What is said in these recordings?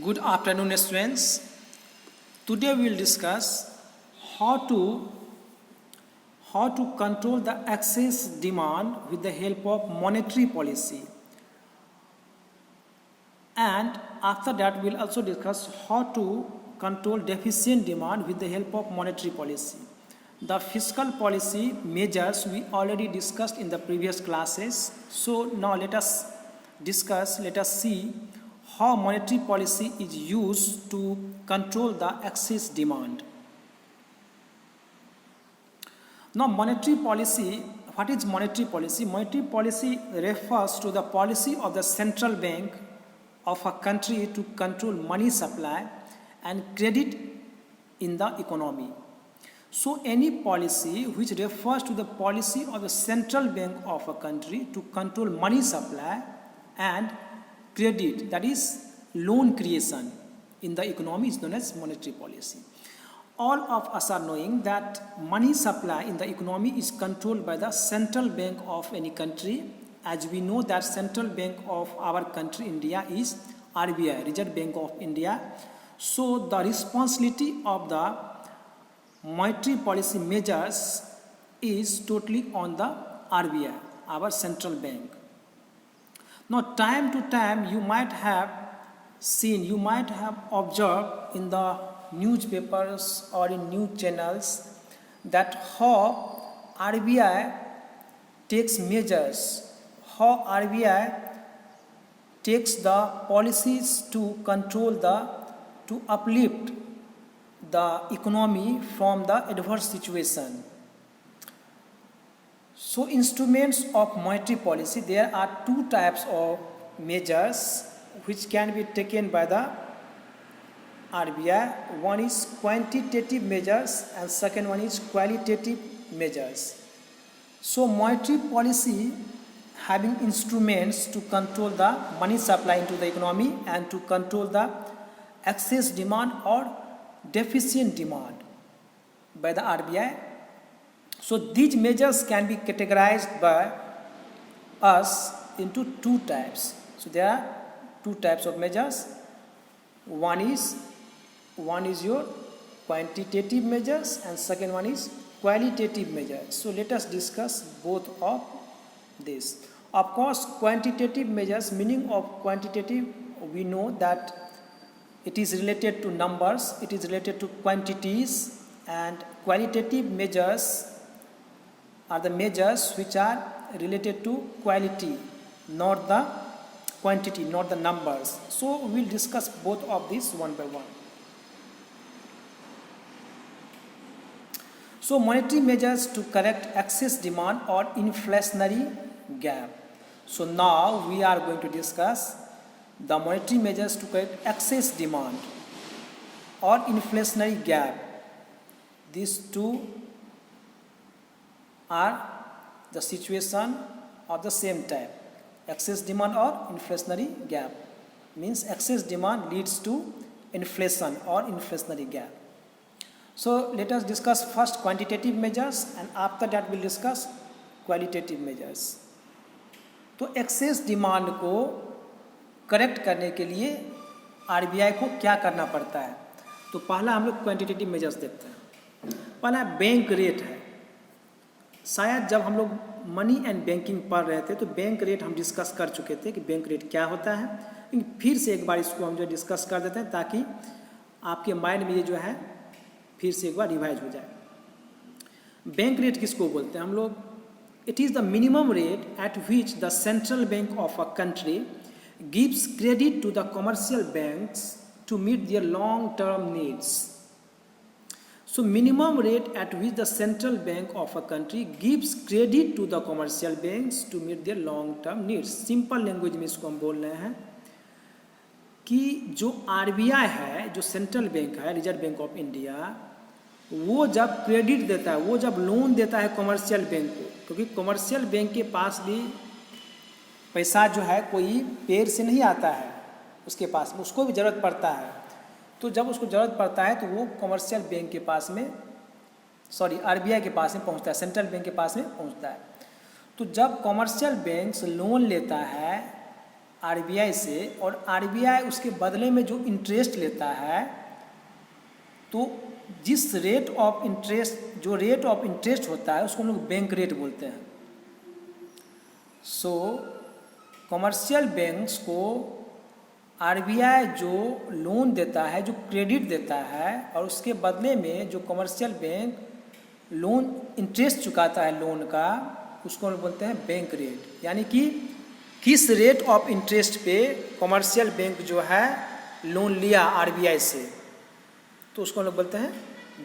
Good afternoon, students. Today we will discuss how to control the excess demand with the help of monetary policy. And after that we will also discuss how to control deficient demand with the help of monetary policy. The fiscal policy measures we already discussed in the previous classes. So now let us see how monetary policy is used to control the excess demand. Now monetary policy, what is monetary policy? Monetary policy refers to the policy of the central bank of a country to control money supply and credit in the economy. So any policy which refers to the policy of the central bank of a country to control money supply and credit, that is loan creation in the economy, is known as monetary policy. All of us are knowing that money supply in the economy is controlled by the central bank of any country. As we know that central bank of our country India is RBI, Reserve Bank of India. So the responsibility of the monetary policy measures is totally on the RBI, our central bank. Now time to time you might have observed in the newspapers or in news channels that how RBI takes measures, how RBI takes the policies to to uplift the economy from the adverse situation. So instruments of monetary policy, there are two types of measures which can be taken by the RBI. One is quantitative measures and second one is qualitative measures. So monetary policy having instruments to control the money supply into the economy and to control the excess demand or deficient demand by the RBI. So these measures can be categorized by us into two types. So there are two types of measures. One is your quantitative measures and second one is qualitative measures. So let us discuss both of this. Of course, quantitative measures, meaning of quantitative, we know that it is related to numbers, it is related to quantities, and qualitative measures are the measures which are related to quality, not the quantity, not the numbers. So we will discuss both of these one by one. So monetary measures to correct excess demand or inflationary gap. So now we are going to discuss the monetary measures to correct excess demand or inflationary gap. These two are the situation of the same type. Excess demand or inflationary gap means excess demand leads to inflation or inflationary gap. So let us discuss first quantitative measures and after that we'll discuss qualitative measures. तो excess demand को correct करने के लिए RBI को क्या करना पड़ता है? तो पहला हम लोग क्वांटिटेटिव मेजर्स देखते हैं. पहला बैंक रेट है. शायद जब हम लोग मनी एंड बैंकिंग पढ़ रहे थे तो बैंक रेट हम डिस्कस कर चुके थे कि बैंक रेट क्या होता है, लेकिन फिर से एक बार इसको हम जो डिस्कस कर देते हैं ताकि आपके माइंड में ये जो है फिर से एक बार रिवाइज हो जाए. बैंक रेट किसको बोलते हैं हम लोग? It is the minimum rate at which the central bank of a country gives credit to the commercial banks to meet their long-term needs. So minimum rate at which the central bank of a country gives credit to the commercial banks to meet their long-term needs. Simple language में इसको हम बोल रहे हैं कि जो RBI है, जो सेंट्रल बैंक है, रिजर्व बैंक ऑफ इंडिया, वो जब क्रेडिट देता है, वो जब लोन देता है कमर्शियल बैंक को, क्योंकि कमर्शियल बैंक के पास भी पैसा जो है कोई पेड़ से नहीं आता है, उसके पास उसको भी ज़रूरत पड़ता है. तो जब उसको ज़रूरत पड़ता है तो वो कमर्शियल बैंक के पास में आरबीआई के पास में पहुंचता है, सेंट्रल बैंक के पास में पहुंचता है. तो जब कमर्शियल बैंक लोन लेता है आरबीआई से, और आरबीआई उसके बदले में जो इंटरेस्ट लेता है, तो जिस रेट ऑफ इंटरेस्ट, जो रेट ऑफ इंटरेस्ट होता है उसको हम लोग बैंक रेट बोलते हैं। सो कमर्शियल बैंक्स को आरबीआई जो लोन देता है, जो क्रेडिट देता है, और उसके बदले में जो कमर्शियल बैंक लोन इंटरेस्ट चुकाता है लोन का, उसको हम बोलते हैं बैंक रेट। यानी कि किस रेट ऑफ इंटरेस्ट पे कमर्शियल बैंक जो है लोन लिया आरबीआई से, तो उसको हम लोग बोलते हैं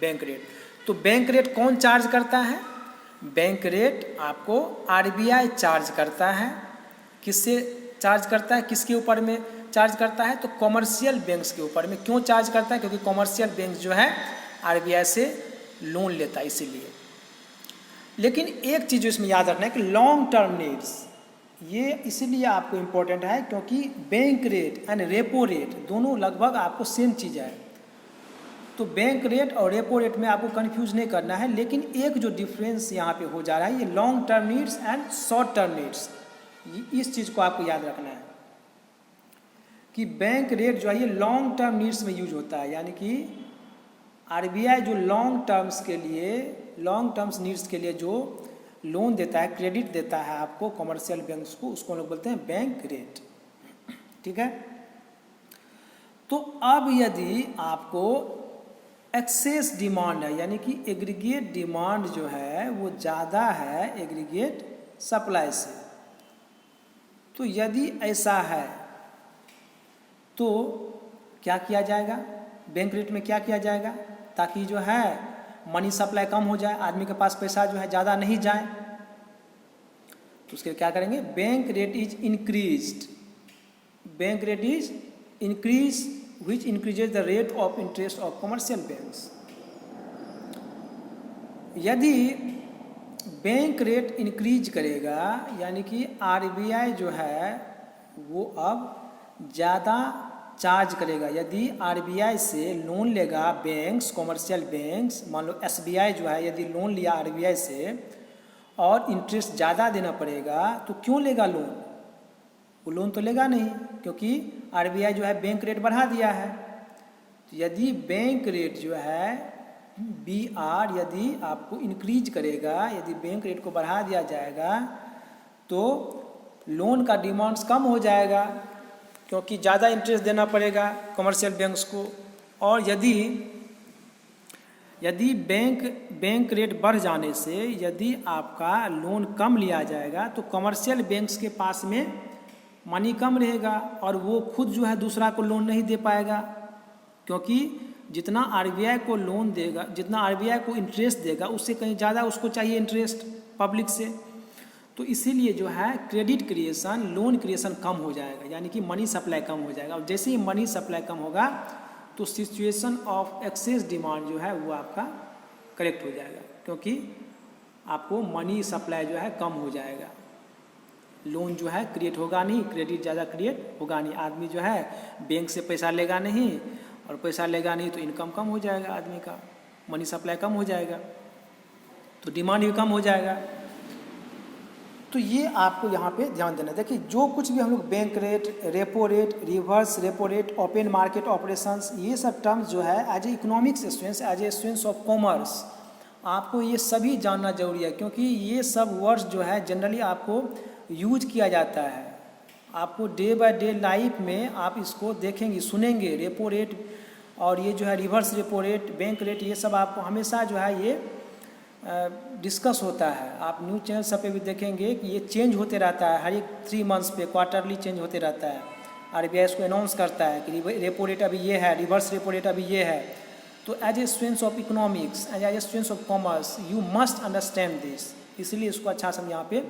बैंक रेट। तो बैंक रेट कौन चार्ज करता है? बैंक रेट आपको आरबीआई चार्ज करता है। किससे चार्ज करता है, किसके ऊपर में चार्ज करता है? तो कमर्शियल बैंक्स के ऊपर में। क्यों चार्ज करता है? क्योंकि कमर्शियल बैंक जो है आरबीआई से लोन लेता है, इसीलिए। लेकिन एक चीज़ जो इसमें याद रखना है कि लॉन्ग टर्म नीड्स, ये इसीलिए आपको इम्पोर्टेंट है क्योंकि bank rate and repo rate दोनों लगभग आपको सेम चीज़ है। तो बैंक रेट और रेपो रेट में आपको कंफ्यूज नहीं करना है, लेकिन एक जो डिफरेंस यहाँ पे हो जा रहा है, ये long term needs and short term needs, इस चीज़ को आपको याद रखना है कि बैंक रेट जो है ये लॉन्ग टर्म नीड्स में यूज होता है। यानी कि आरबीआई जो लॉन्ग टर्म्स के लिए, लॉन्ग टर्म्स नीड्स के लिए जो लोन देता है, क्रेडिट देता है आपको कमर्शियल बैंक्स को, उसको हम लोग बोलते हैं बैंक रेट। ठीक है। तो अब यदि आपको एक्सेस डिमांड है, यानी कि एग्रीगेट डिमांड जो है वो ज़्यादा है एग्रीगेट सप्लाई से, तो यदि ऐसा है तो क्या किया जाएगा? बैंक रेट में क्या किया जाएगा ताकि जो है मनी सप्लाई कम हो जाए, आदमी के पास पैसा जो है ज़्यादा नहीं जाए? तो उसके क्या करेंगे? Bank rate is increased, bank rate is increase which increases the rate of interest of commercial banks। यदि बैंक रेट इंक्रीज करेगा, यानी कि आरबीआई जो है वो अब ज़्यादा चार्ज करेगा। यदि आरबीआई से लोन लेगा बैंक्स, कमर्शियल बैंक्स, मान लो एसबीआई जो है यदि लोन लिया आरबीआई से और इंटरेस्ट ज़्यादा देना पड़ेगा, तो क्यों लेगा लोन? वो लोन तो लेगा नहीं, क्योंकि आरबीआई जो है बैंक रेट बढ़ा दिया है। तो यदि बैंक रेट जो है बीआर यदि आपको इंक्रीज करेगा, यदि बैंक रेट को बढ़ा दिया जाएगा, तो लोन का डिमांड्स कम हो जाएगा क्योंकि ज़्यादा इंटरेस्ट देना पड़ेगा कमर्शियल बैंक्स को। और यदि बैंक रेट बढ़ जाने से यदि आपका लोन कम लिया जाएगा, तो कमर्शियल बैंक्स के पास में मनी कम रहेगा और वो खुद जो है दूसरा को लोन नहीं दे पाएगा, क्योंकि जितना आरबीआई को लोन देगा, जितना आरबीआई को इंटरेस्ट देगा, उससे कहीं ज़्यादा उसको चाहिए इंटरेस्ट पब्लिक से। तो इसीलिए जो है क्रेडिट क्रिएशन, लोन क्रिएशन कम हो जाएगा, यानी कि मनी सप्लाई कम हो जाएगा। और जैसे ही मनी सप्लाई कम होगा तो सिचुएशन ऑफ एक्सेस डिमांड जो है वो आपका करेक्ट हो जाएगा, क्योंकि आपको मनी सप्लाई जो है कम हो जाएगा, लोन जो है क्रिएट होगा नहीं, क्रेडिट ज़्यादा क्रिएट होगा नहीं, आदमी जो है बैंक से पैसा लेगा नहीं, और पैसा लेगा नहीं तो इनकम कम हो जाएगा आदमी का, मनी सप्लाई कम हो जाएगा, तो डिमांड भी कम हो जाएगा। तो ये आपको यहाँ पे ध्यान देना। देखिए जो कुछ भी हम लोग bank rate, repo rate, reverse repo rate, open market operations, ये सब टर्म्स जो है as a economics students, as a students of commerce, आपको ये सभी जानना जरूरी है, क्योंकि ये सब वर्ड्स जो है जनरली आपको यूज किया जाता है। आपको डे बाय डे लाइफ में आप इसको देखेंगे, सुनेंगे, रेपो रेट और ये जो है reverse repo rate, bank rate, ये सब आपको हमेशा जो है ये डिस्कस होता है। आप न्यूज़ चैनल सब पे भी देखेंगे कि ये चेंज होते रहता है, हर एक 3 मंथ्स पे क्वार्टरली चेंज होते रहता है। आरबीआई इसको अनाउंस करता है कि रेपो रेट अभी ये है, रिवर्स रेपो रेट अभी ये है। तो as a students of economics, as a students of commerce, you must understand this, इसलिए इसको अच्छा से हम यहाँ पे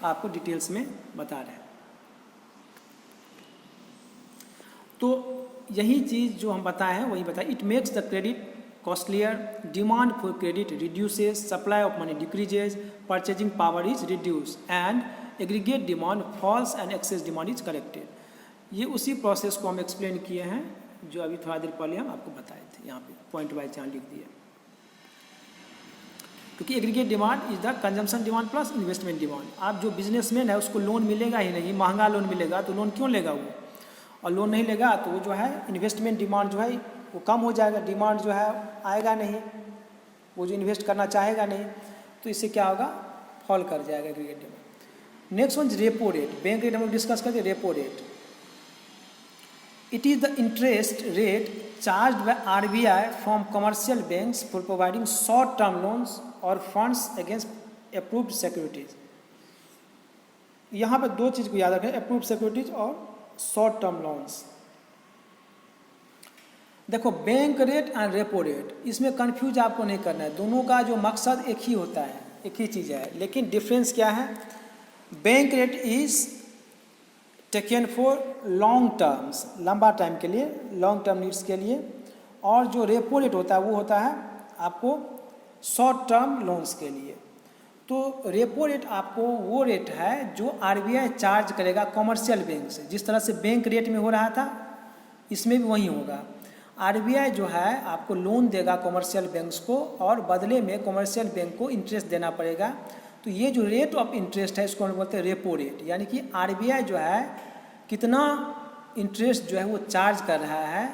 आपको डिटेल्स में बता रहे हैं। तो यही चीज़ जो हम बताए हैं वही बताए। It makes the credit costlier, demand for credit reduces, supply of money decreases, purchasing power is reduced, and aggregate demand falls and excess demand is corrected। ये उसी प्रोसेस को हम एक्सप्लेन किए हैं जो अभी थोड़ा देर पहले हम आपको बताए थे, यहाँ पे पॉइंट वाइज यहाँ लिख दिए। क्योंकि aggregate demand is the consumption demand plus investment demand. आप जो बिजनेसमैन है उसको लोन मिलेगा ही नहीं, महंगा लोन मिलेगा तो लोन क्यों लेगा वो, और लोन नहीं लेगा तो वो जो है इन्वेस्टमेंट डिमांड जो है वो कम हो जाएगा, डिमांड जो है आएगा नहीं, वो जो इन्वेस्ट करना चाहेगा नहीं, तो इससे क्या होगा, फॉल कर जाएगा aggregate demand. Next one repo rate, bank rate हम लोग डिस्कस करते हैं। Repo rate it is the interest rate charge by RBI from commercial banks for providing short term loans और फंड्स अगेंस्ट अप्रूव्ड सिक्योरिटीज। यहाँ पे दो चीज़ को याद रखें, अप्रूव्ड सिक्योरिटीज और शॉर्ट टर्म लोन्स। देखो bank rate and repo rate, इसमें कंफ्यूज आपको नहीं करना है, दोनों का जो मकसद एक ही होता है, एक ही चीज़ है, लेकिन डिफरेंस क्या है। Bank rate is taken for long terms, लंबा टाइम के लिए, लॉन्ग टर्म नीड्स के लिए, और जो रेपो रेट होता है वो होता है आपको शॉर्ट टर्म लोन्स के लिए। तो रेपो रेट आपको वो रेट है जो RBI चार्ज करेगा कमर्शियल बैंक से, जिस तरह से बैंक रेट में हो रहा था इसमें भी वही होगा। RBI जो है आपको लोन देगा कमर्शियल बैंक्स को, और बदले में कमर्शियल बैंक को इंटरेस्ट देना पड़ेगा। तो ये जो रेट ऑफ इंटरेस्ट है इसको हम बोलते हैं रेपो रेट, यानी कि RBI जो है कितना इंटरेस्ट जो है वो चार्ज कर रहा है,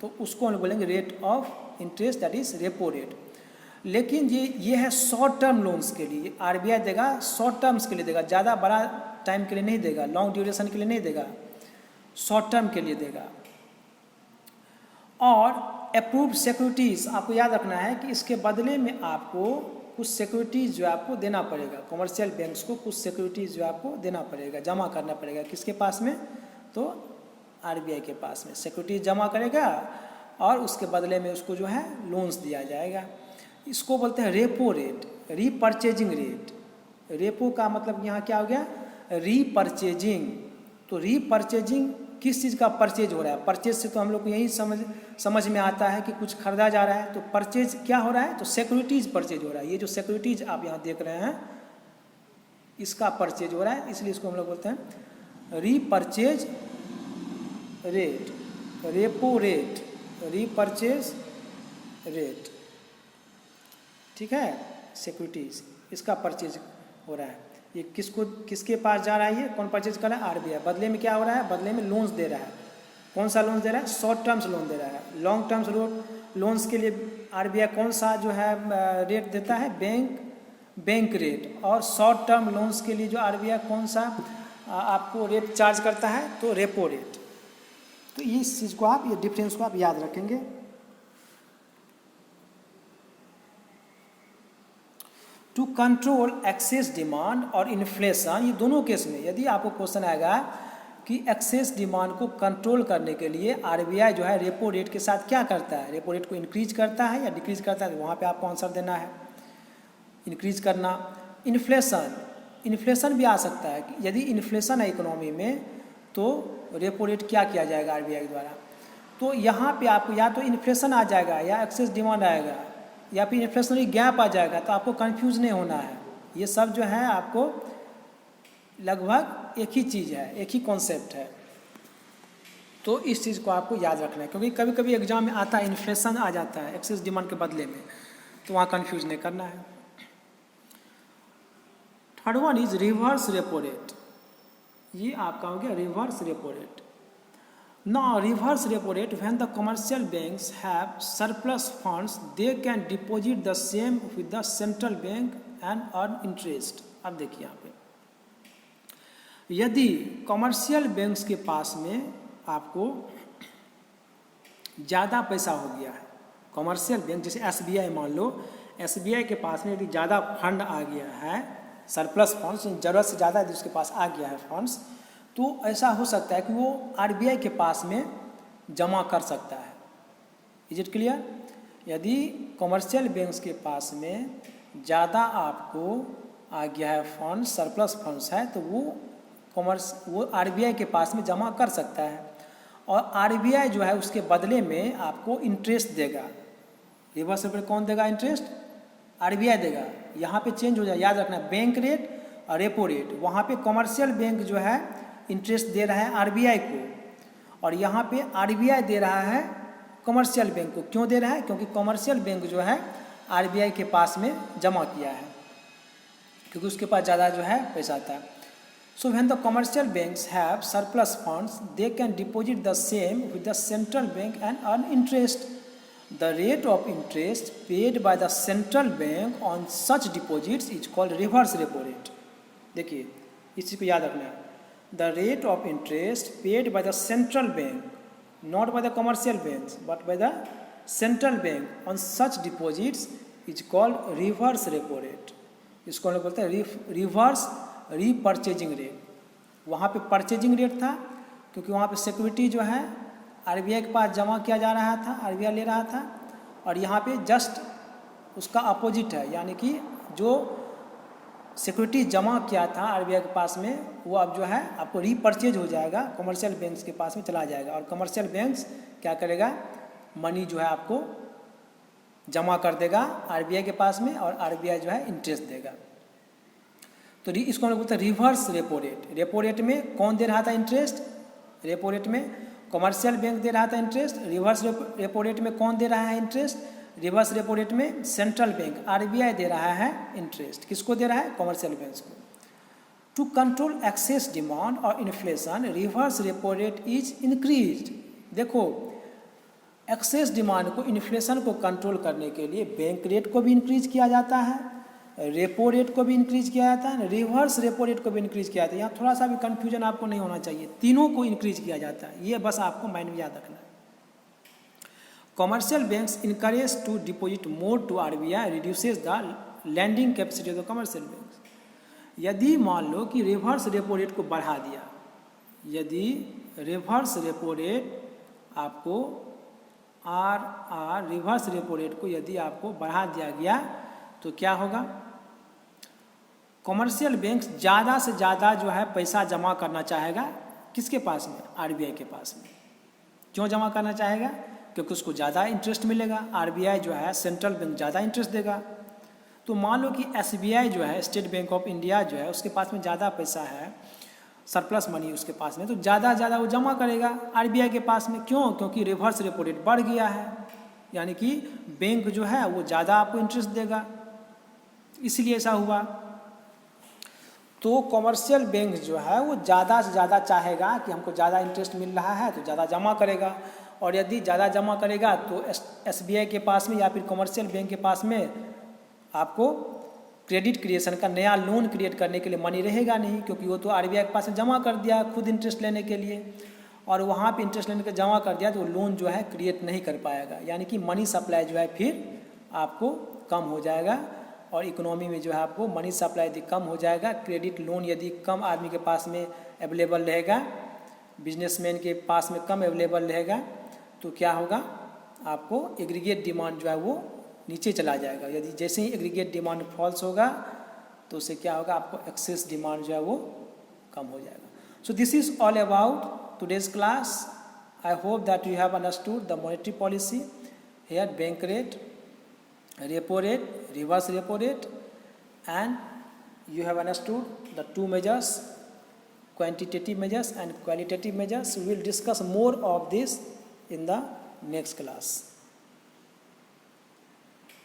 तो उसको हम बोलेंगे rate of interest, that is repo rate. लेकिन ये है शॉर्ट टर्म लोन्स के लिए, RBI देगा शॉर्ट टर्म्स के लिए देगा, ज़्यादा बड़ा टाइम के लिए नहीं देगा, लॉन्ग ड्यूरेशन के लिए नहीं देगा, शॉर्ट टर्म के लिए देगा। और अप्रूव्ड सिक्योरिटीज़ आपको याद रखना है कि इसके बदले में आपको कुछ सिक्योरिटीज़ जो आपको देना पड़ेगा, कमर्शियल बैंक्स को कुछ सिक्योरिटीज़ जो आपको देना पड़ेगा, जमा करना पड़ेगा, किसके पास में, तो RBI के पास में सिक्योरिटीज जमा करेगा और उसके बदले में उसको जो है लोन्स दिया जाएगा। इसको बोलते हैं repo rate, repurchasing rate. Repo का मतलब यहाँ क्या हो गया, रीपर्चेजिंग। तो रीपर्चेजिंग किस चीज़ का परचेज हो रहा है, परचेज से तो हम लोग को यही समझ में आता है कि कुछ खरीदा जा रहा है, तो परचेज क्या हो रहा है, तो सिक्योरिटीज परचेज हो रहा है। ये जो सिक्योरिटीज आप यहाँ देख रहे हैं इसका परचेज हो रहा है, इसलिए इसको हम लोग बोलते हैं repurchase rate, repo rate, repurchase rate, ठीक है। सिक्योरिटीज इसका परचेज हो रहा है, ये किसके पास जा रहा है, ये कौन परचेज कर रहा है, RBI। बदले में क्या हो रहा है, बदले में लोन्स दे रहा है। कौन सा लोन्स दे रहा है, शॉर्ट टर्म्स लोन दे रहा है। लॉन्ग टर्म्स लोन्स के लिए RBI कौन सा जो है रेट देता है, बैंक रेट। और शॉर्ट टर्म लोन्स के लिए जो RBI कौन सा आपको रेट चार्ज करता है, तो रेपो रेट। तो इस चीज़ को आप, ये डिफरेंस को आप याद रखेंगे। टू कंट्रोल एक्सेस डिमांड और इन्फ्लेशन, ये दोनों केस में यदि आपको क्वेश्चन आएगा कि एक्सेस डिमांड को कंट्रोल करने के लिए RBI जो है रेपो रेट के साथ क्या करता है, रेपो रेट को इंक्रीज करता है या डिक्रीज करता है, तो वहाँ पे आपको आंसर देना है इंक्रीज करना। इन्फ्लेशन भी आ सकता है कि यदि इन्फ्लेशन है इकोनॉमी में तो रेपो रेट क्या किया जाएगा RBI के द्वारा। तो यहाँ पे आपको या तो इन्फ्लेशन आ जाएगा या एक्सेस डिमांड आएगा या फिर इन्फ्लेशनरी गैप आ जाएगा, तो आपको कंफ्यूज नहीं होना है। ये सब जो है आपको लगभग एक ही चीज़ है, एक ही कॉन्सेप्ट है। तो इस चीज़ को आपको याद रखना है, क्योंकि कभी कभी एग्जाम में आता है इन्फ्लेशन आ जाता है एक्सेस डिमांड के बदले में, तो वहाँ कंफ्यूज नहीं करना है। Third one is reverse repo rate, ये आपका हो गया reverse repo rate. Now reverse repo rate, when the commercial banks have surplus funds, they can deposit the same with the central bank and earn interest। अब देखिए यहाँ पे यदि commercial banks के पास में आपको ज़्यादा पैसा हो गया है, कमर्शियल बैंक जैसे SBI मान लो, SBI के पास में यदि ज़्यादा फंड आ गया है, सरप्लस फंड्स, ज़रूरत से ज़्यादा यदि उसके पास आ गया है फंड्स, तो ऐसा हो सकता है कि वो RBI के पास में जमा कर सकता है। Is it clear. यदि कमर्शियल बैंक्स के पास में ज़्यादा आपको आ गया है फंड, सरप्लस फंड्स है, तो वो RBI के पास में जमा कर सकता है, और RBI जो है उसके बदले में आपको इंटरेस्ट देगा। रिवर्स रेपो रेट कौन देगा, इंटरेस्ट RBI देगा। यहाँ पे चेंज हो जाए, याद रखना, बैंक रेट और रेपो रेट। वहाँ पे कमर्शियल बैंक जो है इंटरेस्ट दे रहा है RBI को, और यहाँ पे RBI दे रहा है कमर्शियल बैंक को। क्यों दे रहा है, क्योंकि कमर्शियल बैंक जो है आरबीआई के पास में जमा किया है, क्योंकि उसके पास ज़्यादा जो है पैसा था। So when the commercial banks have surplus funds they can deposit the same with the central bank and earn interest. The rate of interest paid by the central bank on such deposits is called reverse repo rate. देखिए इस चीज़ को याद रखना है, the rate of interest paid by the central bank, not by the commercial banks but by the central bank on such deposits is called reverse repo rate. इसको हम लोग बोलते हैं रिवर्स रीपर्चेजिंग रेट। वहाँ पे परचेजिंग रेट था क्योंकि वहाँ पे सिक्योरिटी जो है आरबीआई के पास जमा किया जा रहा था, आरबीआई ले रहा था, और यहाँ पे जस्ट उसका अपोजिट है, यानी कि जो सिक्योरिटी जमा किया था आरबीआई के पास में वो अब जो है आपको रीपर्चेज हो जाएगा, कमर्शियल बैंक्स के पास में चला जाएगा, और कमर्शियल बैंक्स क्या करेगा, मनी जो है आपको जमा कर देगा आरबीआई के पास में, और आरबीआई जो है इंटरेस्ट देगा। तो इसको हम लोग बोलते हैं reverse repo rate. Repo rate में कौन दे रहा था इंटरेस्ट, रेपो रेट में कमर्शियल बैंक दे रहा था इंटरेस्ट। रिवर्स रेपो रेट में कौन दे रहा है इंटरेस्ट, रिवर्स रेपो रेट में सेंट्रल बैंक आरबीआई दे रहा है इंटरेस्ट। किसको दे रहा है, कमर्शियल बैंक्स को। टू कंट्रोल एक्सेस डिमांड और inflation reverse repo rate is increased. देखो एक्सेस डिमांड को, इन्फ्लेशन को कंट्रोल करने के लिए बैंक रेट को भी इंक्रीज किया जाता है, रेपो रेट को भी इंक्रीज किया जाता है, रिवर्स रेपो रेट को भी इंक्रीज किया जाता है। यहाँ थोड़ा सा भी कंफ्यूजन आपको नहीं होना चाहिए, तीनों को इंक्रीज किया जाता है, ये बस आपको माइंड में याद रखना है। Commercial banks encourage to deposit more to RBI reduces the lending capacity of the commercial banks. यदि मान लो कि रिवर्स रेपो रेट को बढ़ा दिया, यदि रिवर्स रेपो रेट आपको रिवर्स रेपो रेट को यदि आपको बढ़ा दिया गया तो क्या होगा, कमर्शियल बैंक्स ज़्यादा से ज़्यादा जो है पैसा जमा करना चाहेगा, किसके पास में, आरबीआई के पास में। क्यों जमा करना चाहेगा, क्योंकि उसको ज़्यादा इंटरेस्ट मिलेगा, आरबीआई जो है सेंट्रल बैंक ज़्यादा इंटरेस्ट देगा। तो मान लो कि एसबीआई जो है, स्टेट बैंक ऑफ इंडिया जो है, उसके पास में ज़्यादा पैसा है, सरप्लस मनी उसके पास में, तो ज़्यादा वो जमा करेगा आरबीआई के पास में। क्यों, क्योंकि रिवर्स रेपो रेट बढ़ गया है, यानी कि बैंक जो है वो ज़्यादा आपको इंटरेस्ट देगा, इसलिए ऐसा हुआ। तो कमर्शियल बैंक जो है वो ज़्यादा से ज़्यादा चाहेगा कि हमको ज़्यादा इंटरेस्ट मिल रहा है तो ज़्यादा जमा करेगा, और यदि ज़्यादा जमा करेगा तो एसबीआई के पास में या फिर कमर्शियल बैंक के पास में आपको क्रेडिट क्रिएशन का नया लोन क्रिएट करने के लिए मनी रहेगा नहीं, क्योंकि वो तो आरबीआई के पास में जमा कर दिया खुद इंटरेस्ट लेने के लिए, और वहाँ पे इंटरेस्ट लेने के जमा कर दिया तो लोन जो है क्रिएट नहीं कर पाएगा, यानी कि मनी सप्लाई जो है फिर आपको कम हो जाएगा, और इकोनॉमी में जो है आपको मनी सप्लाई यदि कम हो जाएगा, क्रेडिट लोन यदि कम आदमी के पास में अवेलेबल रहेगा, बिजनेसमैन के पास में कम अवेलेबल रहेगा, तो क्या होगा, आपको एग्रीगेट डिमांड जो है वो नीचे चला जाएगा। यदि जैसे ही एग्रीगेट डिमांड फॉल्स होगा तो उससे क्या होगा, आपको एक्सेस डिमांड जो है वो कम हो जाएगा। So this is all about today's class. I hope that you have understood the monetary policy here, bank rate, repo rate, reverse repo rate, and you have understood the two measures, quantitative measures and qualitative measures. We will discuss more of this in the next class.